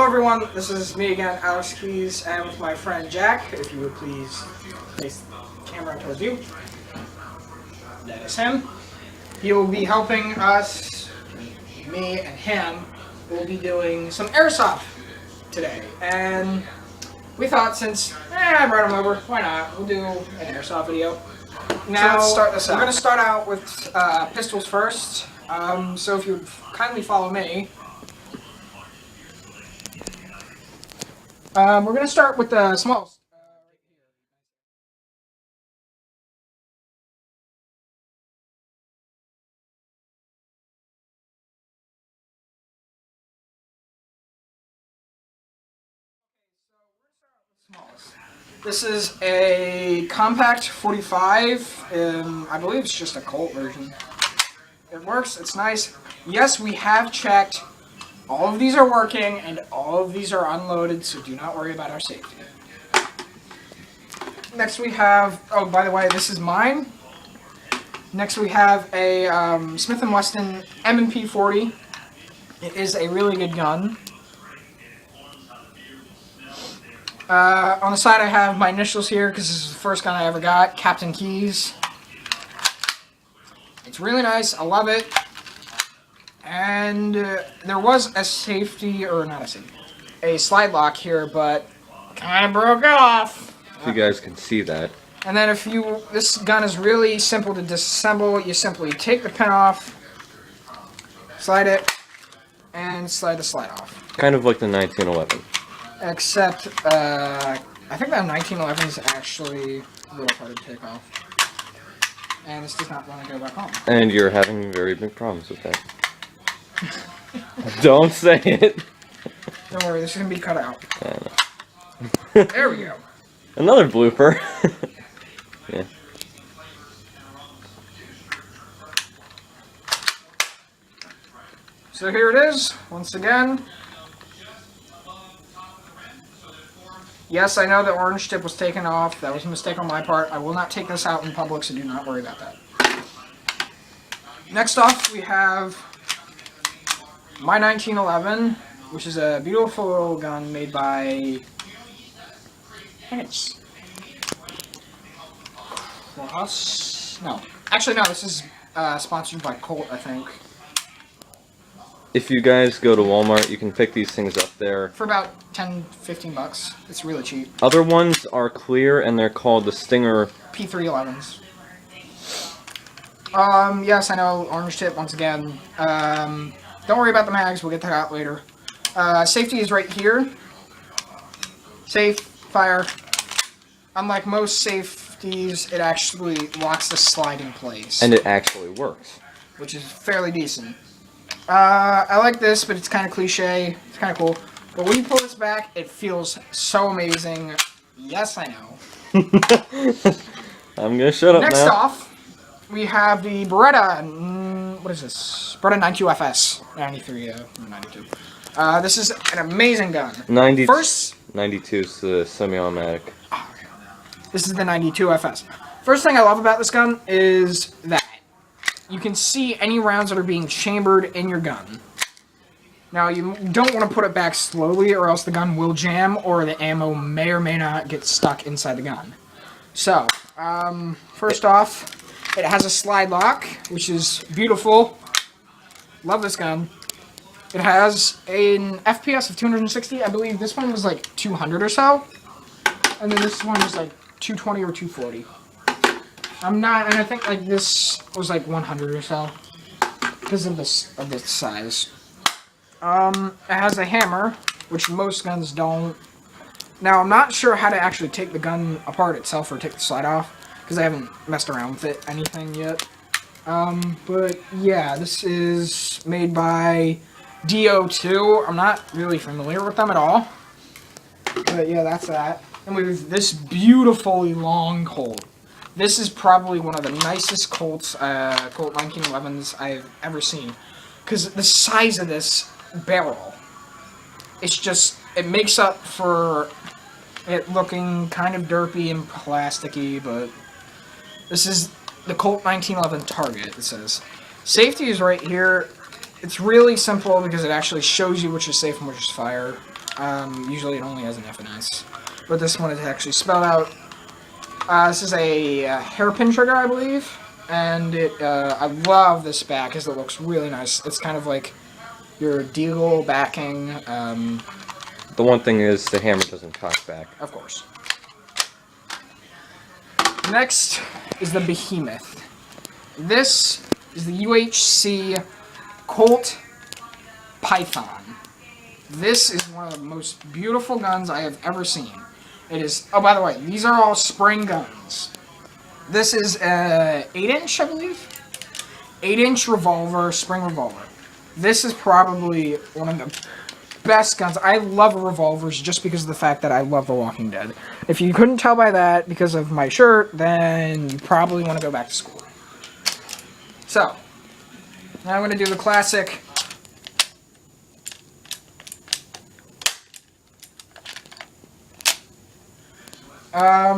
everyone, this is me again, Alex Keys, and with my friend Jack. If you would please face the camera towards you. That is him. He will be helping us, me and him, will be doing some airsoft today. And we thought since I brought him over, why not? We'll do an airsoft video. Now, let's start this out. We're going to start out with pistols first. So if you would kindly follow me. We're going to start with the smallest. This is a compact 45. I believe it's just a Colt version. It works. It's nice. Yes, we have checked. All of these are working, and all of these are unloaded, so do not worry about our safety. Next we have, oh, by the way, this is mine. Next we have a Smith & Wesson M&P 40. It is a really good gun. On the side I have my initials here, because this is the first gun I ever got, Captain Keys. It's really nice, I love it. And there was a safety, or not a safety, a slide lock here, but kind of broke off. If you guys can see that. And then this gun is really simple to disassemble. You simply take the pin off, slide it, and slide the slide off. Kind of like the 1911. Except, I think that 1911 is actually a little harder to take off. And this does not want to go back on. And you're having very big problems with that. Don't say it. Don't worry, this is going to be cut out. I know. There we go. Another blooper. Yeah. So here it is, once again. Yes, I know the orange tip was taken off. That was a mistake on my part. I will not take this out in public, so do not worry about that. Next off, we have my 1911, which is a beautiful little gun made by, I think it's Cross? No. Actually, no, this is sponsored by Colt, I think. If you guys go to Walmart, you can pick these things up there. For about 10, 15 bucks. It's really cheap. Other ones are clear, and they're called the Stinger P311s. Yes, I know, orange tip once again. Don't worry about the mags, we'll get that out later. Safety is right here. Safe, fire. Unlike most safeties, it actually locks the slide in place. And it actually works. Which is fairly decent. I like this, but it's kind of cliche. It's kind of cool. But when you pull this back, it feels so amazing. Yes, I know. I'm gonna shut up now. Next off, we have the Beretta. What is this? Beretta 92FS. 93, 92. This is an amazing gun. 92 First, is the semi-automatic. Oh, okay. This is the 92FS. First thing I love about this gun is that you can see any rounds that are being chambered in your gun. Now, you don't want to put it back slowly, or else the gun will jam, or the ammo may or may not get stuck inside the gun. So, first off, it has a slide lock, which is beautiful. Love this gun. It has an FPS of 260. I believe this one was like 200 or so. And then this one was like 220 or 240. And I think like this was like 100 or so. Because of this size. It has a hammer, which most guns don't. Now, I'm not sure how to actually take the gun apart itself or take the slide off. Because I haven't messed around with it anything yet. But yeah, this is made by DO2. I'm not really familiar with them at all. But yeah, that's that. And we have this beautifully long Colt. This is probably one of the nicest Colts, Colt 1911s I've ever seen. Because the size of this barrel, it's just, it makes up for it looking kind of derpy and plasticky, but this is the Colt 1911 Target, it says. Safety is right here. It's really simple because it actually shows you which is safe and which is fire. Usually it only has an F and S, but this one is actually spelled out. This is a hairpin trigger, I believe, and I love this back because it looks really nice. It's kind of like your deagle backing. The one thing is the hammer doesn't cock back. Of course. Next is the Behemoth. This is the UHC Colt Python. This is one of the most beautiful guns I have ever seen. It is, oh, by the way, these are all spring guns. This is a 8-inch, I believe? 8-inch revolver, spring revolver. This is probably one of the best guns. I love revolvers just because of the fact that I love The Walking Dead. If you couldn't tell by that because of my shirt, then you probably want to go back to school. So, now I'm going to do the classic.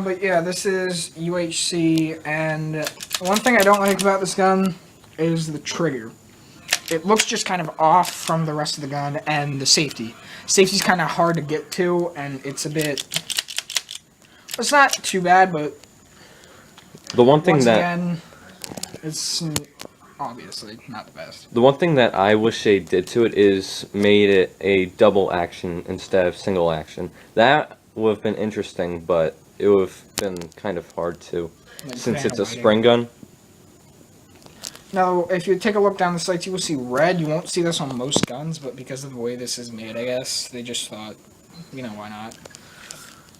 But yeah, this is UHC, and one thing I don't like about this gun is the trigger. It looks just kind of off from the rest of the gun, and the safety. Safety's kind of hard to get to, and it's a bit... It's not too bad, but... The one thing once that... again, it's obviously not the best. The one thing that I wish they did to it is made it a double action instead of single action. That would have been interesting, but it would have been kind of hard to, since it's a spring gun. Now, if you take a look down the sights, you will see red. You won't see this on most guns, but because of the way this is made, I guess, they just thought, you know, why not?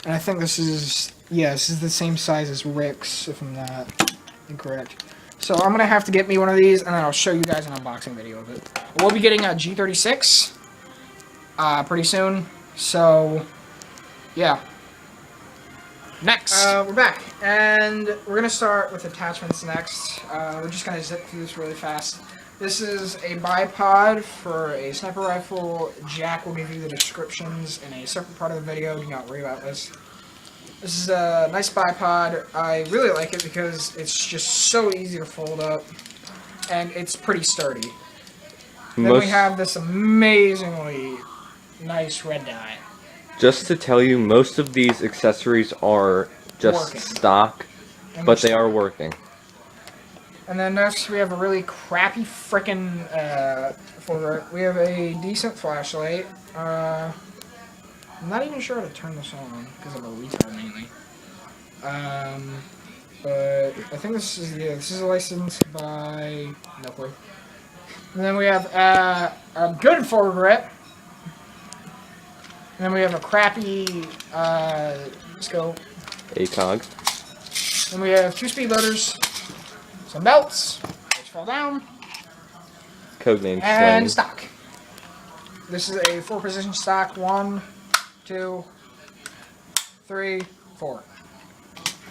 And I think this is, yeah, this is the same size as Rick's, if I'm not incorrect. So I'm going to have to get me one of these, and then I'll show you guys an unboxing video of it. We'll be getting a G36 pretty soon, so yeah. Next, we're back, and we're going to start with attachments next. We're just going to zip through this really fast. This is a bipod for a sniper rifle. Jack will give you the descriptions in a separate part of the video. Do not worry about this. This is a nice bipod. I really like it because it's just so easy to fold up, and it's pretty sturdy. Then we have this amazingly nice red dye. Just to tell you, most of these accessories are just stock, but they are working. And then next we have a really crappy frickin' folder. We have a decent flashlight. I'm not even sure how to turn this on because I'm a retard mainly. But I think this is a license by no clue. And then we have a good foregrip. And then we have a crappy scope. ACOG. Then we have 2 speed loaders, some belts, which fell down, Codename and Slang. stock. This is a 4-position stock. 1, 2, 3, 4.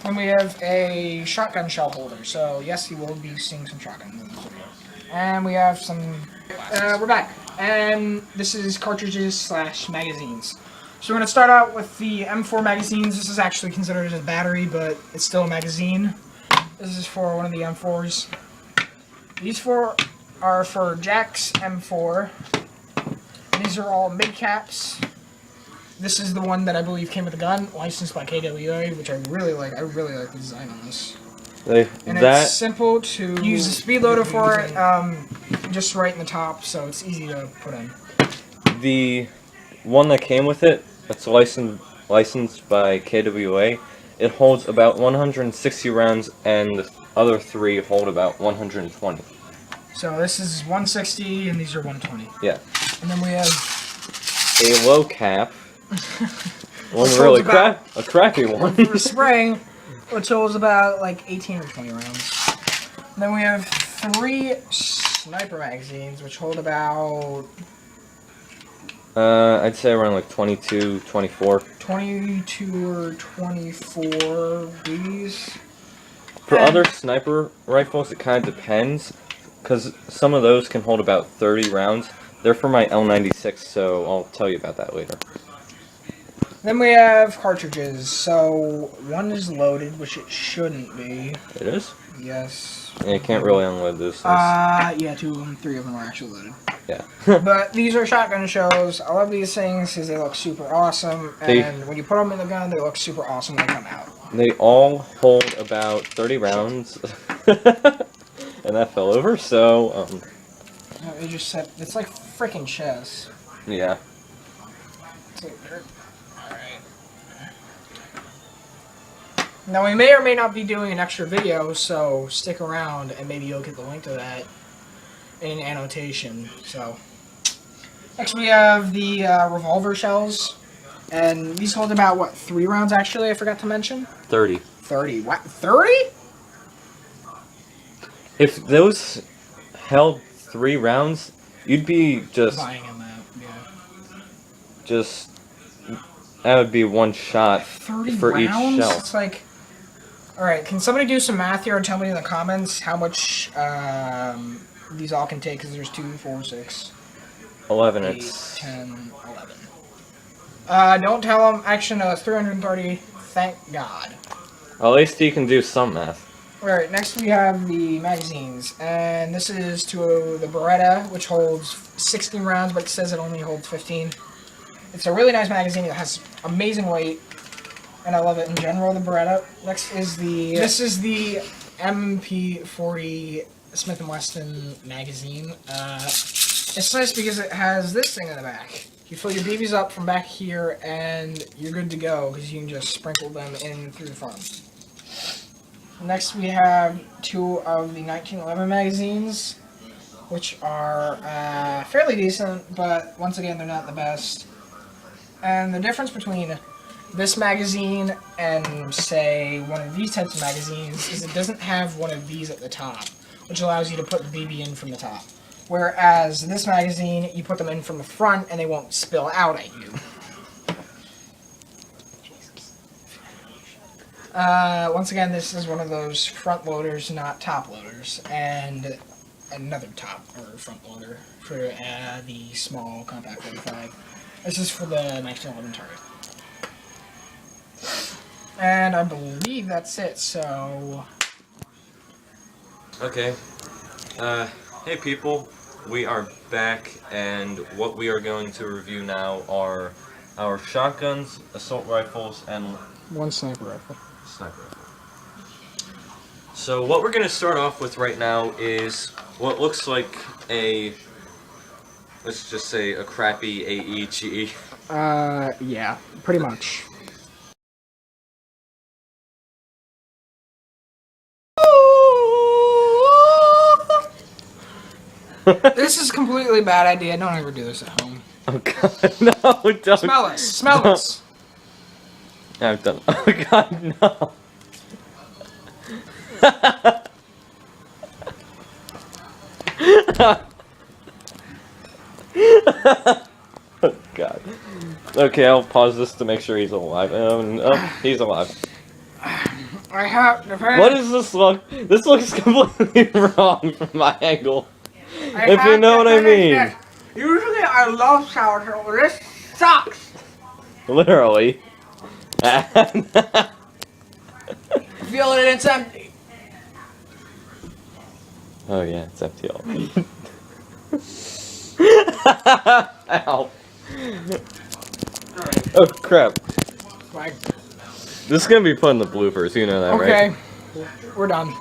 And we have a shotgun shell holder. So yes, you will be seeing some shotguns in this video. And we have some. We're back. And this is cartridges / magazines. So we're going to start out with the M4 magazines. This is actually considered as a battery, but it's still a magazine. This is for one of the M4s. These 4 are for Jack's M4. And these are all mid-caps. This is the one that I believe came with the gun, licensed by KWA, which I really like. I really like the design on this. It's simple to use a speed loader for it, just right in the top, so it's easy to put in. The one that came with it, that's licensed by KWA, it holds about 160 rounds, and the other 3 hold about 120. So this is 160, and these are 120. Yeah. And then we have a low cap. One really a crappy one. For spraying, which holds about like 18 or 20 rounds. And then we have 3 sniper magazines, which hold about... I'd say around like 22, 24. 22 or 24 these. For other sniper rifles, it kind of depends, because some of those can hold about 30 rounds. They're for my L96, so I'll tell you about that later. Then we have cartridges. So one is loaded, which it shouldn't be. It is? Yes. Yeah, you can't really unload those things. Yeah, 2 of them, 3 of them are actually loaded. Yeah. But these are shotgun shells. I love these things because they look super awesome. And when you put them in the gun, they look super awesome when they come out. They all hold about 30 rounds. And that fell over, so, No, they just said, it's like freaking chess. yeah. It's like, alright. Now, we may or may not be doing an extra video, so stick around and maybe you'll get the link to that in an annotation. So, next we have the revolver shells. And these hold about, what, 3 rounds actually, I forgot to mention? 30. 30. What? 30? If those held 3 rounds, you'd be just... Buying them out, yeah. Just... That would be 1 shot 30 for rounds? each shell. It's like... Alright, can somebody do some math here and tell me in the comments how much these all can take? Because there's 2, 4, 6... 11, 8, it's... 10, 11. Don't tell them. Actually, no, it's 330. Thank God. At least you can do some math. Alright, next we have the magazines. And this is to the Beretta, which holds 16 rounds, but it says it only holds 15. It's a really nice magazine. It has amazing weight. And I love it in general, the Beretta. Next is the... This is the MP40 Smith & Wesson magazine. It's nice because it has this thing in the back. You fill your BBs up from back here, and you're good to go, because you can just sprinkle them in through the front. Next, we have 2 of the 1911 magazines, which are fairly decent, but once again, they're not the best. And the difference between this magazine and, say, one of these types of magazines is it doesn't have one of these at the top, which allows you to put the BB in from the top. Whereas this magazine, you put them in from the front and they won't spill out at you. Once again, this is one of those front loaders, not top loaders. And another top or front loader for the small compact 45. This is for the 1911 target. And I believe that's it, so... Okay. Hey people, we are back, and what we are going to review now are our shotguns, assault rifles, and... 1 sniper rifle. Sniper rifle. So what we're going to start off with right now is what looks like a... Let's just say a crappy AEG. Yeah, pretty much. This is a completely bad idea. Don't ever do this at home. Oh god, no, don't. Smell this. Smell this. I've done. Oh god, no. Oh god. Okay, I'll pause this to make sure he's alive. He's alive. I have... What does this look? This looks completely wrong from my angle. If you know what I mean. Usually I love shower gel, but this sucks. Literally. Feel it, it's empty. Oh yeah, it's empty all. Ow. Alright. Oh crap. Flag. This is gonna be put in the bloopers, you know that, right? Okay. We're done.